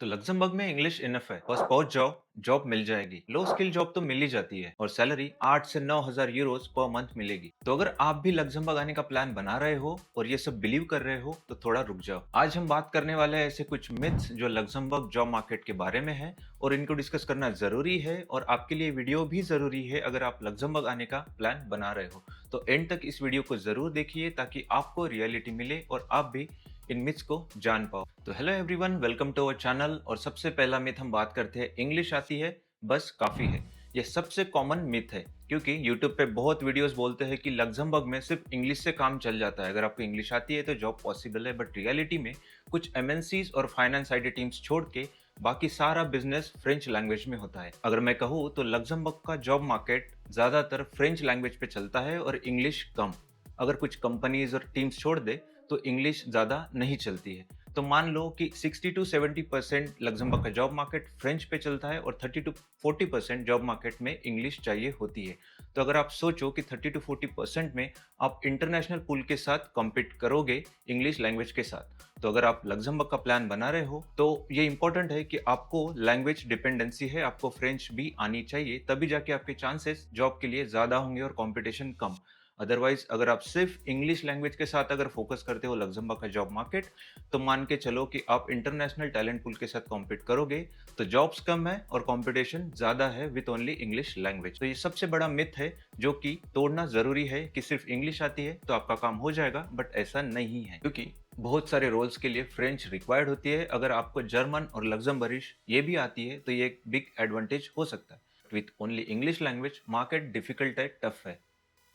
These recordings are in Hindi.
तो लग्जमबर्ग में इंग्लिश इनफ है। बस पहुंच जाओ, जॉब मिल जाएगी। लो स्किल जॉब तो मिल ही जाती है और सैलरी 8 से 9,000 यूरोस पर मंथ मिलेगी। तो अगर आप भी लग्जमबर्ग आने का प्लान बना रहे हो और ये सब बिलीव कर रहे हो तो थोड़ा रुक जाओ। आज हम बात करने वाले हैं ऐसे कुछ मिथ्स जो लग्जमबर्ग जॉब मार्केट के बारे में है और इनको डिस्कस करना जरूरी है और आपके लिए वीडियो भी जरूरी है अगर आप लग्जमबर्ग आने का प्लान बना रहे हो। तो एंड तक इस वीडियो को जरूर देखिए ताकि आपको रियलिटी मिले और आप भी इन मिथ्स को जान पाओ। तो hello everyone, welcome to our channel. और सबसे पहला मिथ हम बात करते हैं, इंग्लिश आती है बस काफी है। ये सबसे कॉमन मिथ है क्योंकि यूट्यूब पे बहुत वीडियोस बोलते हैं कि लग्जमबर्ग में सिर्फ इंग्लिश से काम चल जाता है, अगर आपको इंग्लिश आती है तो जॉब पॉसिबल है। बट रियलिटी में कुछ एमएनसीज और फाइनेंस आईटी टीम्स छोड़ के बाकी सारा बिजनेस फ्रेंच लैंग्वेज में होता है। अगर मैं कहूँ तो लग्जमबर्ग का जॉब मार्केट ज्यादातर फ्रेंच लैंग्वेज पे चलता है और इंग्लिश कम। अगर कुछ कंपनीज और टीम्स छोड़ दे तो इंग्लिश ज़्यादा नहीं चलती है। तो मान लो कि 60 टू 70% लग्जमबर्ग का जॉब मार्केट फ्रेंच पे चलता है और 30 टू 40% जॉब मार्केट में इंग्लिश चाहिए होती है। तो अगर आप सोचो कि 30 टू 40% में आप इंटरनेशनल पूल के साथ कॉम्पीट करोगे इंग्लिश लैंग्वेज के साथ, तो अगर आप लग्जमबर्ग का प्लान बना रहे हो तो ये इंपॉर्टेंट है कि आपको लैंग्वेज डिपेंडेंसी है, आपको फ्रेंच भी आनी चाहिए, तभी जाके आपके चांसेस जॉब के लिए ज़्यादा होंगे और कॉम्पिटिशन कम। अदरवाइज अगर आप सिर्फ इंग्लिश लैंग्वेज के साथ अगर फोकस करते हो लग्जमबर्ग का जॉब मार्केट, तो मान के चलो कि आप इंटरनेशनल टैलेंट पूल के साथ कॉम्पीट करोगे तो जॉब्स कम है और कंपटीशन ज्यादा है विद ओनली इंग्लिश लैंग्वेज। तो ये सबसे बड़ा मिथ है जो कि तोड़ना जरूरी है कि सिर्फ इंग्लिश आती है तो आपका काम हो जाएगा, बट ऐसा नहीं है क्योंकि बहुत सारे रोल्स के लिए फ्रेंच रिक्वायर्ड होती है। अगर आपको जर्मन और लग्जमबर्गिश ये भी आती है तो ये एक बिग एडवांटेज हो सकता है। With only English language market difficult है, टफ है।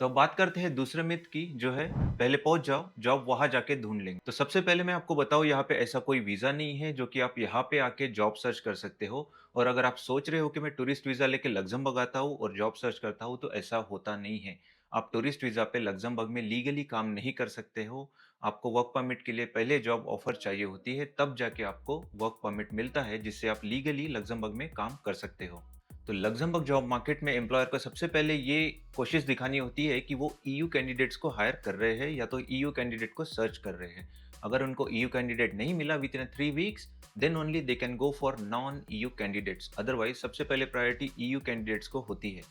तो अब बात करते हैं दूसरे मिथ की, जो है पहले पहुंच जाओ, जॉब वहां जाके ढूंढ लेंगे। तो सबसे पहले मैं आपको बताऊं, यहाँ पे ऐसा कोई वीजा नहीं है जो कि आप यहाँ पे आके जॉब सर्च कर सकते हो। और अगर आप सोच रहे हो कि मैं टूरिस्ट वीजा लेके लग्जमबर्ग आता हूँ और जॉब सर्च करता हूँ, तो ऐसा होता नहीं है। आप टूरिस्ट वीजा पे लग्जमबर्ग में लीगली काम नहीं कर सकते हो। आपको वर्क परमिट के लिए पहले जॉब ऑफर चाहिए होती है, तब जाके आपको वर्क परमिट मिलता है जिससे आप लीगली लग्जमबर्ग में काम कर सकते हो। तो लग्जमबर्ग जॉब मार्केट में एम्प्लॉयर को सबसे पहले ये कोशिश दिखानी होती है कि वो ईयू कैंडिडेट्स को हायर कर रहे हैं या तो ईयू कैंडिडेट को सर्च कर रहे हैं। अगर उनको ईयू कैंडिडेट नहीं मिला within 3 weeks, then only they can go for non EU candidates. Otherwise सबसे पहले प्रायोरिटी ईयू कैंडिडेट्स को होती है,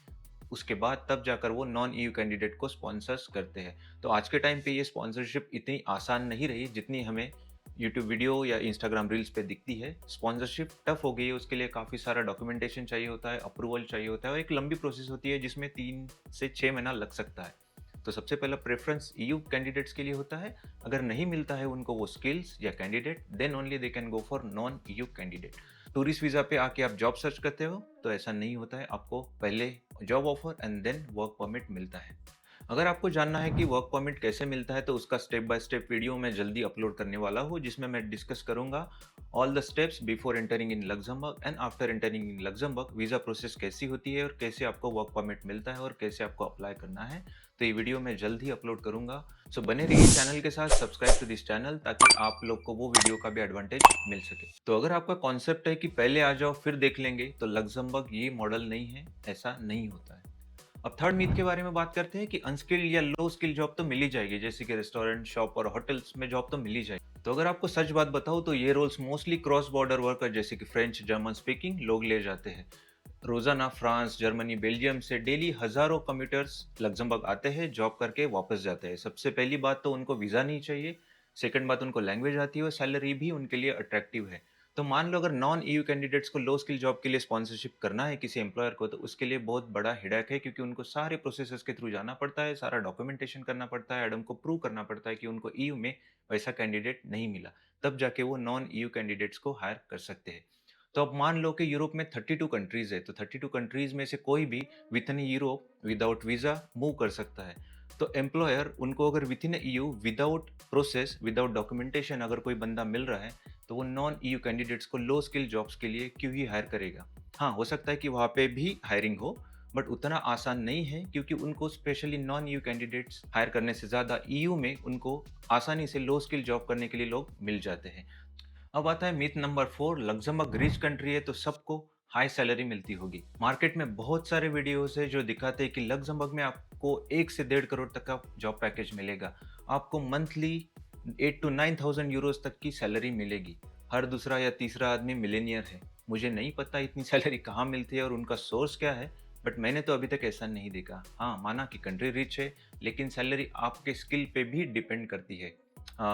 उसके बाद तब जाकर वो नॉन ईयू कैंडिडेट को स्पॉन्सर्स करते हैं। तो आज के टाइम पे ये स्पॉन्सरशिप इतनी आसान नहीं रही जितनी हमें यूट्यूब वीडियो या इंस्टाग्राम रील्स पे दिखती है। स्पॉन्सरशिप टफ हो गई है, उसके लिए काफ़ी सारा डॉक्यूमेंटेशन चाहिए होता है, अप्रूवल चाहिए होता है और एक लंबी प्रोसेस होती है जिसमें 3 से 6 महीना लग सकता है। तो सबसे पहला प्रेफरेंस ईयू कैंडिडेट्स के लिए होता है। अगर नहीं मिलता है उनको वो स्किल्स या candidate, then only they can go for non EU candidate. Tourist visa पे आके आप जॉब सर्च करते हो तो ऐसा नहीं होता है, आपको पहले job offer and then work permit मिलता है। अगर आपको जानना है कि वर्क परमिट कैसे मिलता है तो उसका स्टेप बाय स्टेप वीडियो मैं जल्दी अपलोड करने वाला हूँ, जिसमें मैं डिस्कस करूंगा all the steps before entering in Luxembourg and after entering in Luxembourg, visa process कैसी होती है और कैसे आपको वर्क परमिट मिलता है और कैसे आपको अप्लाई करना है। तो ये वीडियो मैं जल्द ही अपलोड करूंगा। सो बने रहिए चैनल के साथ, सब्सक्राइब टू दिस चैनल ताकि आप लोग को वो वीडियो का भी एडवांटेज मिल सके। तो अगर आपका कॉन्सेप्ट है कि पहले आ जाओ फिर देख लेंगे, तो लग्जमबर्ग ये मॉडल नहीं है, ऐसा नहीं होता है। अब थर्ड मीथ के बारे में बात करते हैं कि अनस्किल्ड या लो स्किल जॉब तो मिल ही जाएगी, जैसे कि रेस्टोरेंट, शॉप और होटल्स में जॉब तो मिल ही जाएगी। तो अगर आपको सच बात बताऊं तो ये roles mostly cross border worker जैसे कि फ्रेंच, जर्मन स्पीकिंग लोग ले जाते हैं। रोजाना फ्रांस, जर्मनी, बेल्जियम से डेली हजारों कम्यूटर्स लग्जमबर्ग आते हैं, जॉब करके वापस जाते हैं। सबसे पहली बात तो उनको वीजा नहीं चाहिए। सेकंड बात, उनको लैंग्वेज आती है और सैलरी भी उनके लिए अट्रैक्टिव है। तो मान लो अगर नॉन ईयू कैंडिडेट्स को लो स्किल जॉब के लिए स्पॉन्सरशिप करना है किसी एम्प्लॉयर को, तो उसके लिए बहुत बड़ा हेडेक है क्योंकि उनको सारे प्रोसेसेस के थ्रू जाना पड़ता है, सारा डॉक्यूमेंटेशन करना पड़ता है, एडम को प्रूव करना पड़ता है कि उनको ईयू में वैसा कैंडिडेट नहीं मिला, तब जाके वो नॉन ईयू कैंडिडेट्स को हायर कर सकते हैं। तो अब मान लो कि यूरोप में 32 कंट्रीज है, तो 32 कंट्रीज में से कोई भी with in Europe without visa move कर सकता है। तो एम्प्लॉयर उनको अगर with in EU without process, without documentation अगर कोई बंदा मिल रहा है, तो वो नॉन ईयू कैंडिडेट्स को लो स्किल जॉब्स के लिए क्यों ही हायर करेगा। हाँ, हो सकता है कि वहाँ पे भी हायरिंग हो, बट उतना आसान नहीं है क्योंकि उनको specially non EU candidates hire करने से ज़्यादा ईयू में उनको आसानी से लो स्किल जॉब करने के लिए लोग मिल जाते हैं। अब आता है myth number 4, Luxembourg rich country है तो सबको हाई सैलरी मिलती होगी। मार्केट में बहुत सारे वीडियोस है जो दिखाते हैं कि लग्जमबर्ग में आपको 1 से 1.5 करोड़ तक का जॉब पैकेज मिलेगा। आपको मंथली 8 to 9,000 यूरोस तक की सैलरी मिलेगी। हर दूसरा या तीसरा आदमी मिलेनियर है। मुझे नहीं पता इतनी सैलरी कहाँ मिलती है और उनका सोर्स क्या है, बट मैंने तो अभी तक ऐसा नहीं देखा। हाँ, माना कि कंट्री रिच है, लेकिन सैलरी आपके स्किल पे भी डिपेंड करती है।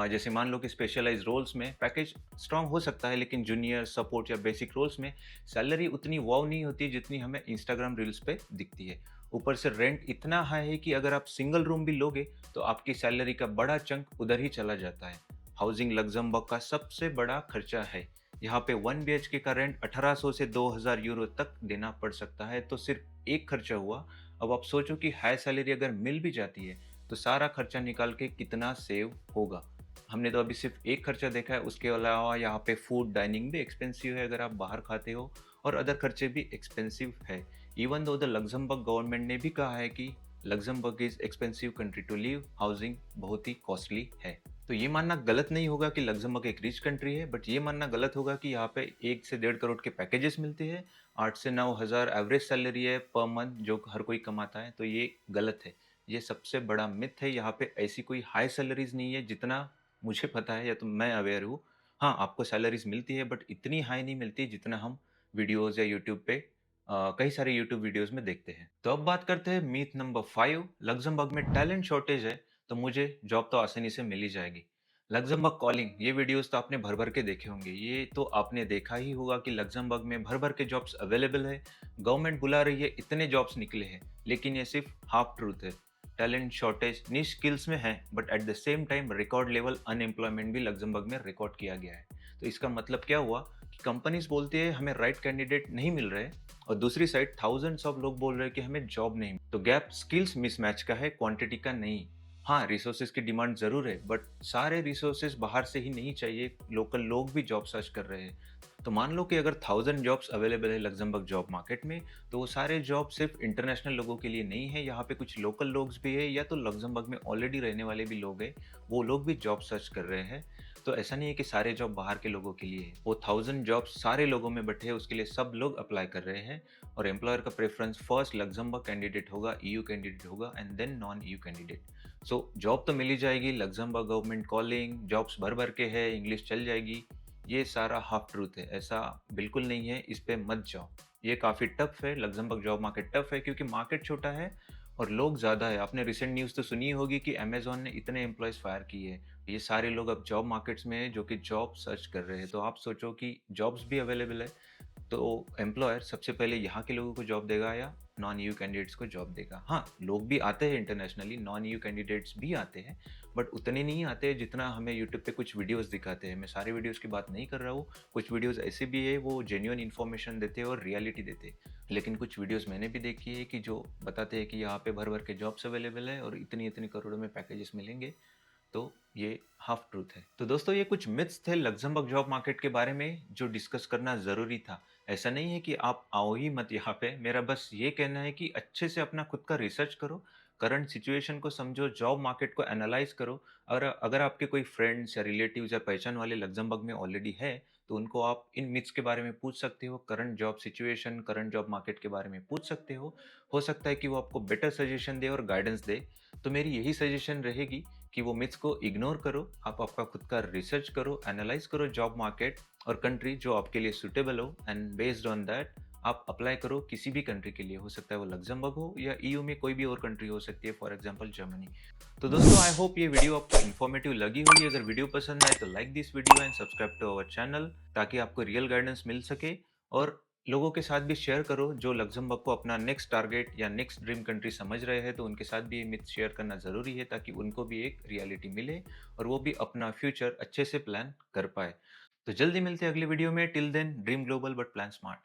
जैसे मान लो कि स्पेशलाइज़ रोल्स में पैकेज स्ट्रॉन्ग हो सकता है, लेकिन जूनियर, सपोर्ट या बेसिक रोल्स में सैलरी उतनी वाव नहीं होती जितनी हमें इंस्टाग्राम रील्स पे दिखती है। ऊपर से रेंट इतना हाई है कि अगर आप सिंगल रूम भी लोगे, तो आपकी सैलरी का बड़ा चंक उधर ही चला जाता है। हाउसिंग लक्ज़मबर्ग का सबसे बड़ा खर्चा है। यहाँ पे 1 बीएचके का रेंट 1800 से 2000 यूरो तक देना पड़ सकता है, तो सिर्फ एक खर्चा हुआ। अब आप सोचो कि हाई सैलरी अगर मिल भी जाती है, तो सारा खर्चा निकाल के कितना सेव होगा। हमने तो अभी सिर्फ एक खर्चा देखा है, उसके अलावा यहाँ पे फूड, डाइनिंग भी एक्सपेंसिव है अगर आप बाहर खाते हो, और अदर खर्चे भी एक्सपेंसिव है। Even though the Luxembourg government ने भी कहा है कि Luxembourg is expensive country to live, housing बहुत ही कॉस्टली है। तो ये मानना गलत नहीं होगा कि लक्ज़मबर्ग एक रिच कंट्री है, बट ये मानना गलत होगा कि यहाँ पे 1 से 1.5 करोड़ के पैकेजेस मिलते हैं, 8 से 9 हज़ार एवरेज सैलरी है पर मंथ जो हर कोई कमाता है, तो ये गलत है। ये सबसे बड़ा मिथ है, यहाँ पे ऐसी कोई हाई सैलरीज़ नहीं है जितना मुझे पता है या तो मैं अवेयर हूँ। हाँ, आपको सैलरीज़ मिलती है, बट इतनी हाई नहीं मिलती जितना हम वीडियोज़ या यूट्यूब पे कई सारे यूट्यूब वीडियोज़ में देखते हैं। तो अब बात करते हैं मिथ नंबर 5। लक्ज़मबर्ग में टैलेंट शॉर्टेज है, तो मुझे जॉब तो आसानी से मिल ही जाएगी। लक्ज़मबर्ग कॉलिंग, ये वीडियोज़ तो आपने भर-भर के देखे होंगे। ये तो आपने देखा ही होगा कि लक्ज़मबर्ग में भर-भर के जॉब्स अवेलेबल है। गवर्नमेंट बुला रही है, इतने जॉब्स निकले हैं, लेकिन ये सिर्फ हाफ ट्रूथ है। टैलेंट शॉर्टेज निश स्किल्स में है, but at the same time record level unemployment भी लक्ज़मबर्ग में रिकॉर्ड किया गया है। तो इसका मतलब क्या हुआ कि कंपनीज़ बोलती है हमें राइट कैंडिडेट नहीं मिल रहे, और दूसरी साइड थाउज़ेंड्स ऑफ लोग बोल रहे हैं कि हमें जॉब नहीं। तो गैप स्किल्स मिसमैच का है, क्वांटिटी का नहीं। हाँ, रिसोर्सेज की डिमांड ज़रूर है, बट सारे रिसोर्सेज बाहर से ही नहीं चाहिए, लोकल लोग भी जॉब सर्च कर रहे हैं। तो मान लो कि अगर 1000 जॉब्स अवेलेबल है लक्ज़मबर्ग जॉब मार्केट में, तो वो सारे जॉब सिर्फ इंटरनेशनल लोगों के लिए नहीं है, यहाँ पे कुछ लोकल लोग्स भी है, या तो लक्ज़मबर्ग में ऑलरेडी रहने वाले भी लोग हैं, वो लोग भी जॉब सर्च कर रहे हैं। तो ऐसा नहीं है कि सारे जॉब बाहर के लोगों के लिए है, वो 1000 जॉब्स सारे लोगों में बटे हैं, उसके लिए सब लोग अप्लाई कर रहे हैं। और एम्प्लॉयर का प्रेफरेंस फर्स्ट लक्ज़मबर्ग कैंडिडेट होगा, ईयू कैंडिडेट होगा, and then non EU candidate. So job तो मिल ही जाएगी, लक्ज़मबर्ग गवर्नमेंट कॉलिंग, जॉब्स भर-भर के है, इंग्लिश चल जाएगी, ये सारा हाफ ट्रूथ है, ऐसा बिल्कुल नहीं है, इस पे मत जाओ। ये काफ़ी टफ है, लक्ज़मबर्ग जॉब मार्केट टफ है क्योंकि मार्केट छोटा है और लोग ज़्यादा है। आपने रिसेंट न्यूज़ तो सुनी होगी कि अमेज़न ने इतने एम्प्लॉइज़ फायर किए हैं। ये सारे लोग अब जॉब मार्केट्स में हैं जो कि जॉब सर्च कर रहे हैं। तो आप सोचो कि जॉब्स भी अवेलेबल है, तो एम्प्लॉयर सबसे पहले यहाँ के लोगों को जॉब देगा या नॉन ईयू कैंडिडेट्स को जॉब देगा। हाँ, लोग भी आते हैं इंटरनेशनली, नॉन ईयू कैंडिडेट्स भी आते हैं, बट उतने नहीं आते हैं जितना हमें यूट्यूब पे कुछ वीडियोस दिखाते हैं। मैं सारे वीडियोस की बात नहीं कर रहा हूँ, कुछ वीडियोस ऐसे भी है वो जेन्युइन इन्फॉर्मेशन देते हैं और रियलिटी देते हैं। लेकिन कुछ वीडियोस मैंने भी देखी है कि जो बताते हैं कि यहाँ पे भर भर के जॉब्स अवेलेबल है और इतनी इतनी करोड़ों में पैकेजेस मिलेंगे, तो ये हाफ ट्रूथ है। तो दोस्तों, ये कुछ मिथ्स थे लक्ज़मबर्ग जॉब मार्केट के बारे में जो डिस्कस करना ज़रूरी था। ऐसा नहीं है कि आप आओ ही मत यहाँ पे, मेरा बस ये कहना है कि अच्छे से अपना खुद का रिसर्च करो, करंट सिचुएशन को समझो, जॉब मार्केट को एनालाइज़ करो। और अगर आपके कोई फ्रेंड्स या रिलेटिव्स या पहचान वाले लक्ज़मबर्ग में ऑलरेडी है, तो उनको आप इन मिथ्स के बारे में पूछ सकते हो, current job situation, current job market के बारे में पूछ सकते हो। हो सकता है कि वो आपको बेटर सजेशन दे और गाइडेंस दे। तो मेरी यही सजेशन रहेगी कि वो मिथ्स को इग्नोर करो, आप आपका खुद का रिसर्च करो, एनालाइज़ करो जॉब मार्केट और कंट्री जो आपके लिए सूटेबल हो, एंड बेस्ड ऑन दैट आप अप्लाई करो किसी भी कंट्री के लिए। हो सकता है वो लक्ज़मबर्ग हो या ईयू में कोई भी और कंट्री हो सकती है, फॉर एग्जांपल जर्मनी। तो दोस्तों, आई होप ये वीडियो आपको इन्फॉर्मेटिव लगी होगी। अगर वीडियो पसंद आए तो like this video and subscribe to our channel, ताकि आपको रियल गाइडेंस मिल सके। और लोगों के साथ भी शेयर करो जो लक्ज़मबर्ग को अपना नेक्स्ट टारगेट या नेक्स्ट ड्रीम कंट्री समझ रहे हैं, तो उनके साथ भी ये मिथ शेयर करना ज़रूरी है, ताकि उनको भी एक रियलिटी मिले और वो भी अपना फ्यूचर अच्छे से प्लान कर पाए। तो जल्दी मिलते हैं अगली वीडियो में। Till then, dream global but plan smart.